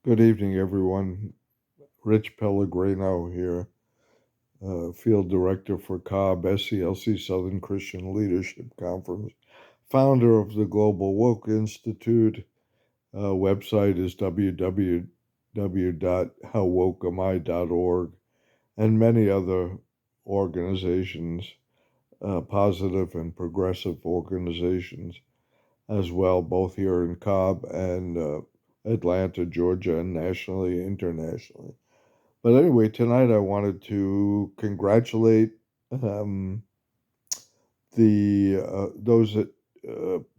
Good evening, everyone. Rich Pellegrino here, Field Director for Cobb SCLC Southern Christian Leadership Conference, founder of the Global Woke Institute. Website is www.howwokeami.org, and many other organizations, positive and progressive organizations as well, both here in Cobb and Atlanta, Georgia, and nationally, internationally. But anyway, tonight I wanted to congratulate um, the those that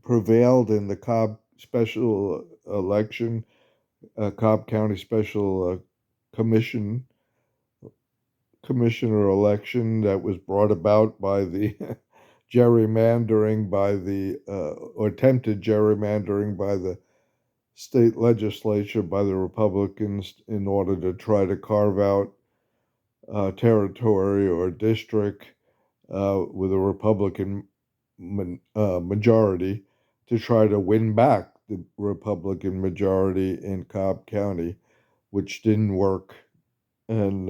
prevailed in the Cobb special election, Cobb County special commission commissioner election that was brought about by the gerrymandering by the or attempted gerrymandering by the state legislature by the Republicans in order to try to carve out territory or district with a Republican majority to try to win back the Republican majority in Cobb County, which didn't work and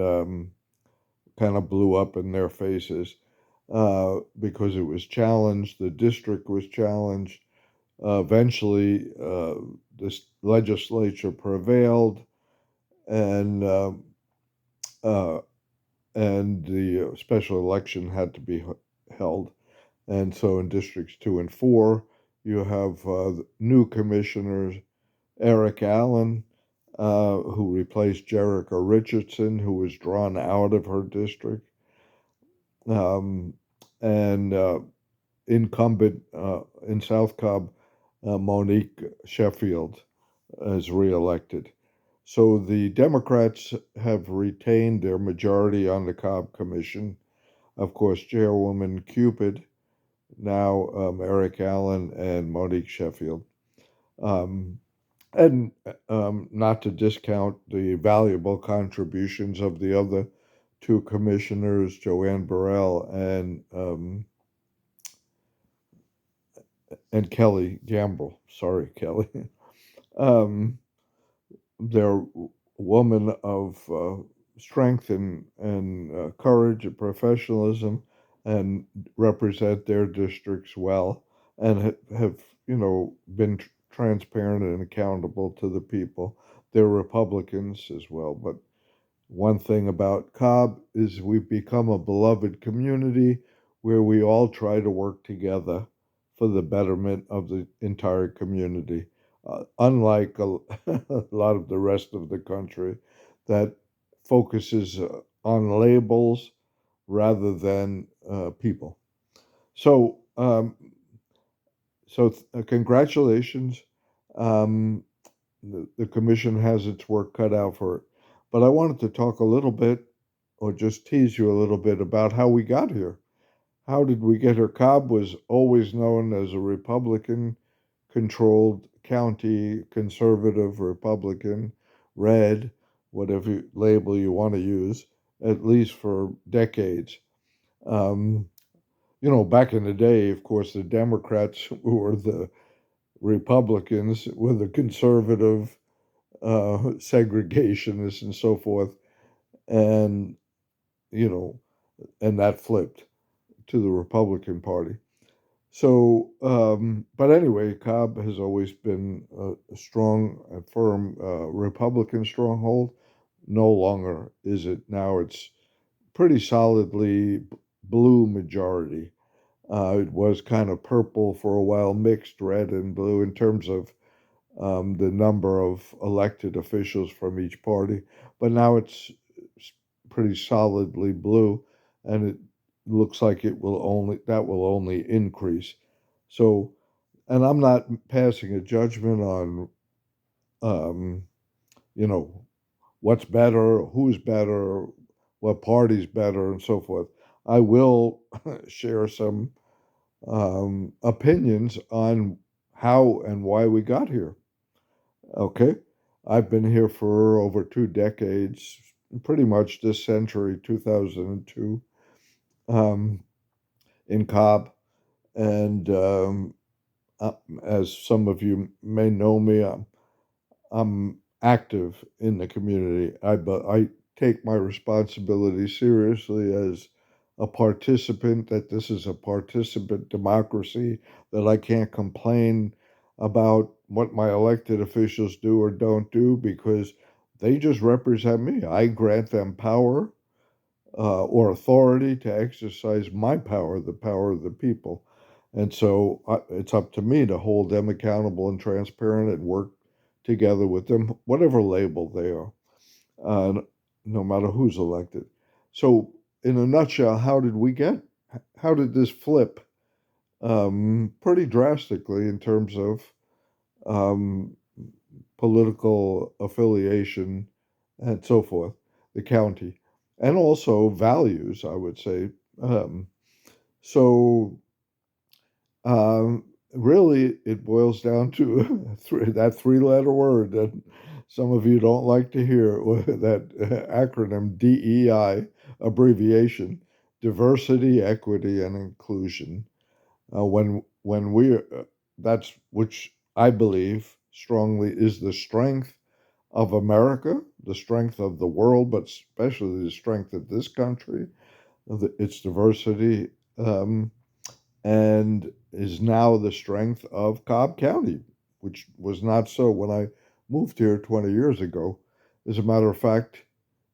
kind of blew up in their faces because it was challenged. The district was challenged. Eventually, the legislature prevailed, and uh, the special election had to be held. And so in districts 2 and 4, you have new commissioners, Eric Allen, who replaced Jerica Richardson, who was drawn out of her district, um, and incumbent in South Cobb, Monique Sheffield, is reelected. So the Democrats have retained their majority on the Cobb Commission. Of course, Chairwoman Cupid, now Eric Allen and Monique Sheffield. Um, and not to discount the valuable contributions of the other two commissioners, Joanne Burrell and Kelly Gamble. Sorry, Kelly. um, they're women of strength and courage and professionalism, and represent their districts well, and have been transparent and accountable to the people. They're Republicans as well, but one thing about Cobb is we've become a beloved community where we all try to work together for the betterment of the entire community. Unlike a lot of the rest of the country that focuses on labels rather than people. So, congratulations. Um, the commission has its work cut out for it. But I wanted to talk a little bit, or just tease you a little bit, about how we got here. How did we get here? Cobb was always known as a Republican controlled county, conservative Republican, red, whatever label you want to use, at least for decades. Um, back in the day, of course, the Democrats were the Republicans, were the conservative segregationists and so forth, and you know, and that flipped to the Republican Party. So, but anyway, Cobb has always been a strong and firm Republican stronghold. No longer is it now; it's pretty solidly blue majority. It was kind of purple for a while, mixed red and blue in terms of the number of elected officials from each party, but now it's pretty solidly blue, and it looks like it will only increase. So, and I'm not passing a judgment on, um, you know, what's better, who's better, what party's better, and so forth. I will share some opinions on how and why we got here. Okay. I've been here for over 2 decades, pretty much this century, 2002, um, in Cobb. And uh, as some of you may know me, I'm active in the community. I take my responsibility seriously as a participant, that this is a participant democracy, that I can't complain about what my elected officials do or don't do because they just represent me. I grant them power or authority to exercise my power, the power of the people. And so it's up to me to hold them accountable and transparent and work together with them, whatever label they are, no matter who's elected. So, in a nutshell, how did this flip pretty drastically in terms of um, political affiliation and so forth, the county, and also values, I would say. Um, so, um, really, it boils down to that three-letter word that some of you don't like to hear, that acronym DEI abbreviation: diversity, equity, and inclusion. When we that's which I believe strongly is the strength of America, the strength of the world, but especially the strength of this country, of its diversity, and is now the strength of Cobb County, which was not so when I moved here 20 years ago. As a matter of fact,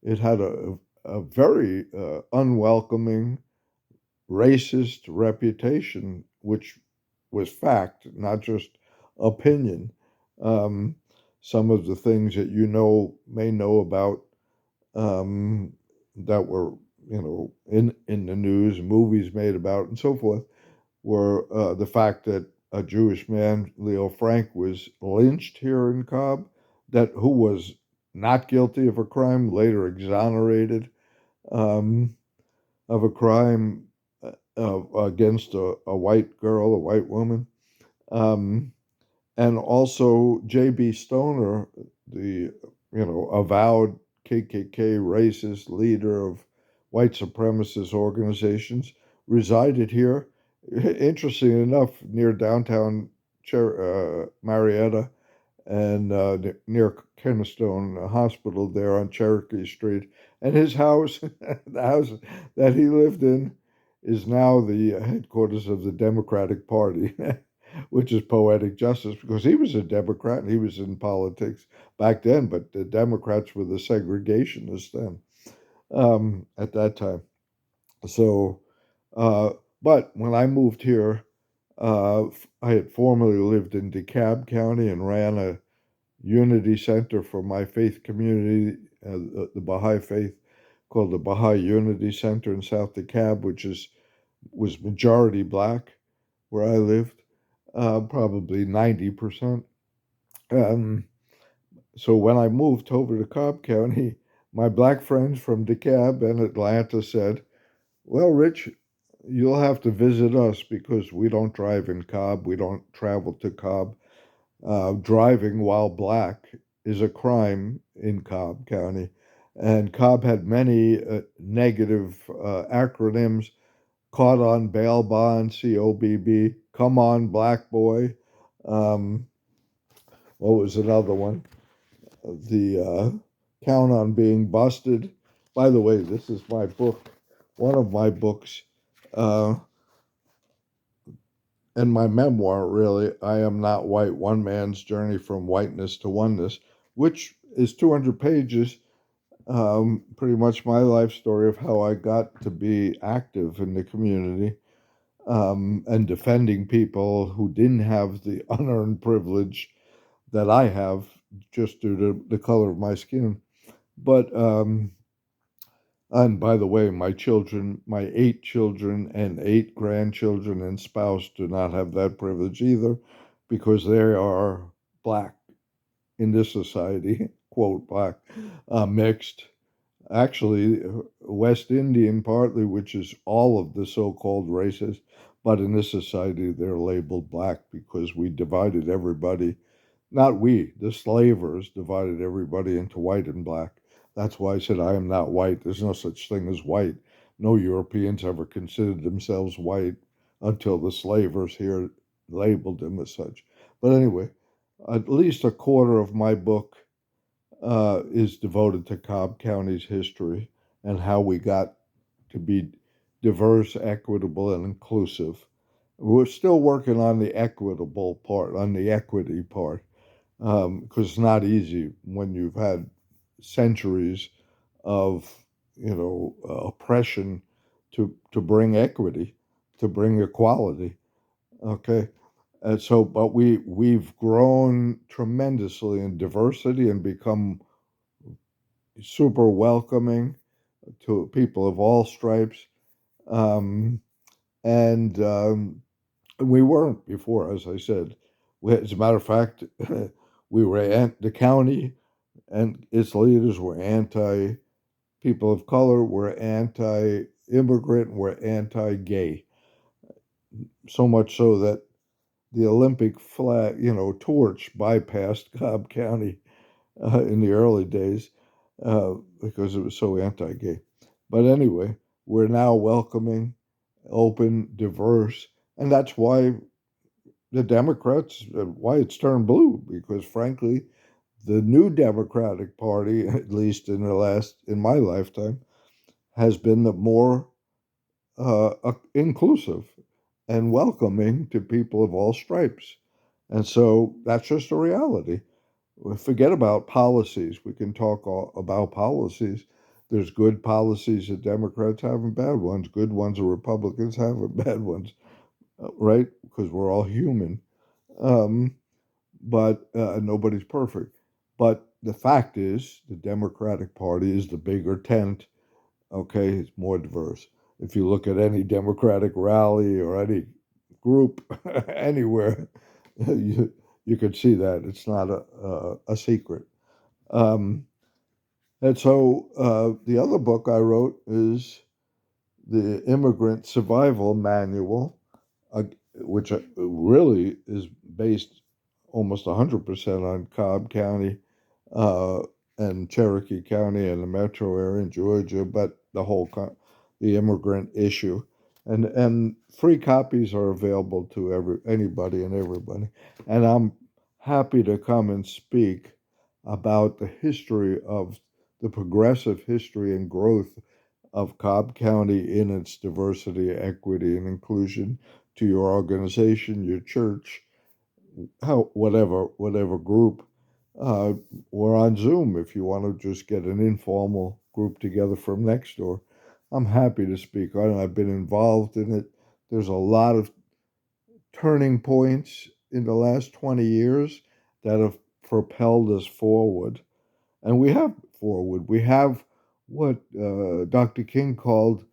it had a very unwelcoming, racist reputation, which was fact, not just opinion. Um, some of the things that may know about, that were in the news, movies made about, and so forth, were the fact that a Jewish man, Leo Frank, was lynched here in Cobb, that who was not guilty of a crime, later exonerated um, of a crime against a white girl, a white woman. Um, and also J.B. Stoner, the avowed KKK racist leader of white supremacist organizations, resided here. Interesting enough, near downtown Marietta and near Kennestone Hospital there on Cherokee Street. And his house, the house that he lived in, is now the headquarters of the Democratic Party, which is poetic justice because he was a Democrat and he was in politics back then, but the Democrats were the segregationists then, at that time. So, uh, but when I moved here, I had formerly lived in DeKalb County and ran a unity center for my faith community, the Baha'i faith, called the Baha'i Unity Center in South DeKalb, which was majority black where I lived, probably 90%. Um, so when I moved over to Cobb County, my black friends from DeKalb and Atlanta said, "Well, Rich, you'll have to visit us because we don't drive in Cobb. We don't travel to Cobb. Driving while black is a crime in Cobb County." And Cobb had many negative acronyms: caught on bail bond, COBB, come on, black boy. Um, what was another one? The count on being busted. By the way, this is my book, one of my books, uh, and my memoir, really. I Am Not White: One Man's Journey from Whiteness to Oneness, which is 200 pages, pretty much my life story of how I got to be active in the community, and defending people who didn't have the unearned privilege that I have just due to the color of my skin. But, and by the way, my children, my 8 children and 8 grandchildren and spouse do not have that privilege either because they are black in this society, quote, black, mixed. Actually, West Indian partly, which is all of the so-called races, but in this society they're labeled black because we divided everybody. Not we, the slavers divided everybody into white and black. That's why I said I am not white. There's no such thing as white. No Europeans ever considered themselves white until the slavers here labeled them as such. But anyway, at least a quarter of my book is devoted to Cobb County's history and how we got to be diverse, equitable, and inclusive. We're still working on the equitable part, on the equity part, because it's not easy when you've had centuries of, oppression to bring equity, to bring equality. Okay, and so, but we've grown tremendously in diversity and become super welcoming to people of all stripes. Um, and we weren't before, as I said. As a matter of fact, we were the county and its leaders were anti people of color, were anti immigrant, were anti gay. So much so that the Olympic flag, torch bypassed Cobb County in the early days because it was so anti gay. But anyway, we're now welcoming, open, diverse, and that's why the Democrats, why it's turned blue, because frankly, the new Democratic Party, at least in my lifetime, has been the more inclusive and welcoming to people of all stripes. And so that's just a reality. Forget about policies. We can talk about policies. There's good policies that Democrats have and bad ones. Good ones that Republicans have and bad ones, right? Because we're all human. Um, but nobody's perfect. But the fact is, the Democratic Party is the bigger tent. Okay, it's more diverse. If you look at any Democratic rally or any group anywhere, you you could see that it's not a secret. Um, and so the other book I wrote is the Immigrant Survival Manual, uh, which really is based almost 100% on Cobb County uh, and Cherokee County and the metro area in Georgia, but the immigrant issue, and free copies are available to anybody and everybody, and I'm happy to come and speak about the history of the progressive history and growth of Cobb County in its diversity, equity, and inclusion to your organization, your church, whatever group. Uh, we're on Zoom if you want to just get an informal group together from next door. I'm happy to speak on it. I've been involved in it. There's a lot of turning points in the last 20 years that have propelled us forward. And we have forward. We have what Dr. King called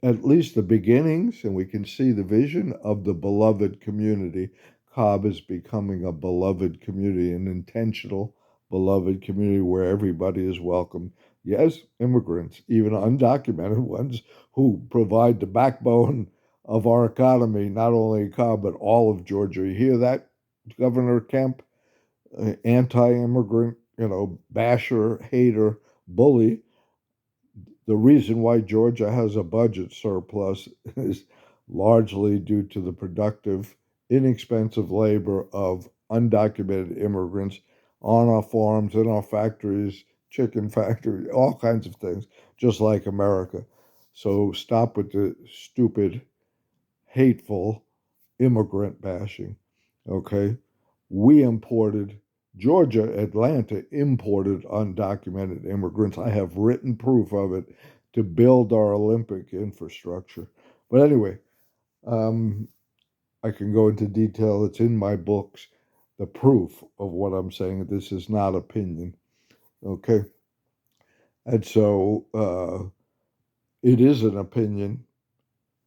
at least the beginnings, and we can see the vision of the beloved community. Cobb is becoming a beloved community, an intentional beloved community where everybody is welcome. Yes, immigrants, even undocumented ones, who provide the backbone of our economy, not only Cobb, but all of Georgia. You hear that, Governor Kemp? Anti-immigrant, basher, hater, bully. The reason why Georgia has a budget surplus is largely due to the productive, inexpensive labor of undocumented immigrants on our farms, in our factories, chicken factories, all kinds of things, just like America. So stop with the stupid, hateful immigrant bashing. Okay? We imported, Georgia, Atlanta imported undocumented immigrants. I have written proof of it to build our Olympic infrastructure. But anyway, um, I can go into detail. It's in my books, the proof of what I'm saying. This is not opinion. Okay? And so it is an opinion,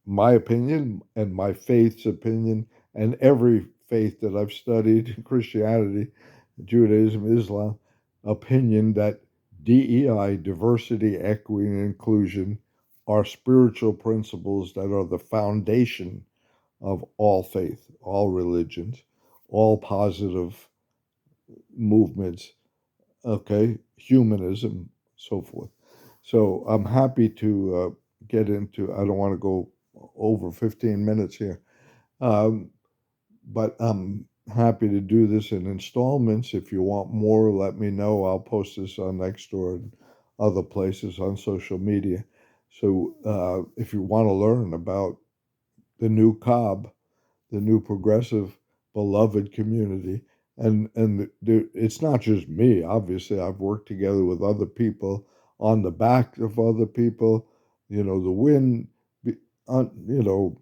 my opinion and my faith's opinion, and every faith that I've studied, Christianity, Judaism, Islam, opinion that DEI, diversity, equity, and inclusion, are spiritual principles that are the foundation of all faith, all religions, all positive movements, okay, humanism, so forth. So I'm happy to get into, I don't want to go over 15 minutes here, um, but happy to do this in installments. If you want more, let me know. I'll post this on Nextdoor and other places on social media. So if you want to learn about the new Cobb, the new progressive, beloved community, it's not just me. Obviously, I've worked together with other people on the back of other people. You know, the win, you know,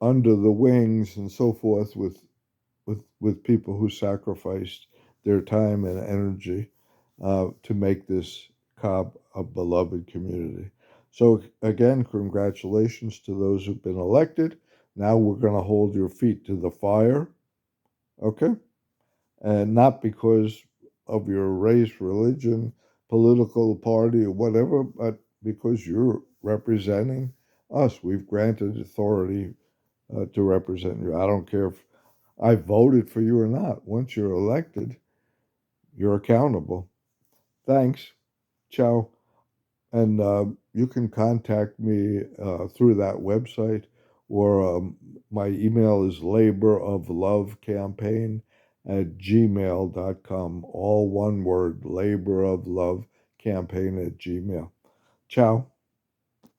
under the wings and so forth with people who sacrificed their time and energy to make this Cobb a beloved community. So again, congratulations to those who've been elected. Now we're going to hold your feet to the fire, okay? And not because of your race, religion, political party, or whatever, but because you're representing us. We've granted authority to represent you. I don't care if I voted for you or not. Once you're elected, you're accountable. Thanks. Ciao. And you can contact me through that website, or my email is laboroflovecampaign@gmail.com. All one word, laboroflovecampaign@gmail. Ciao.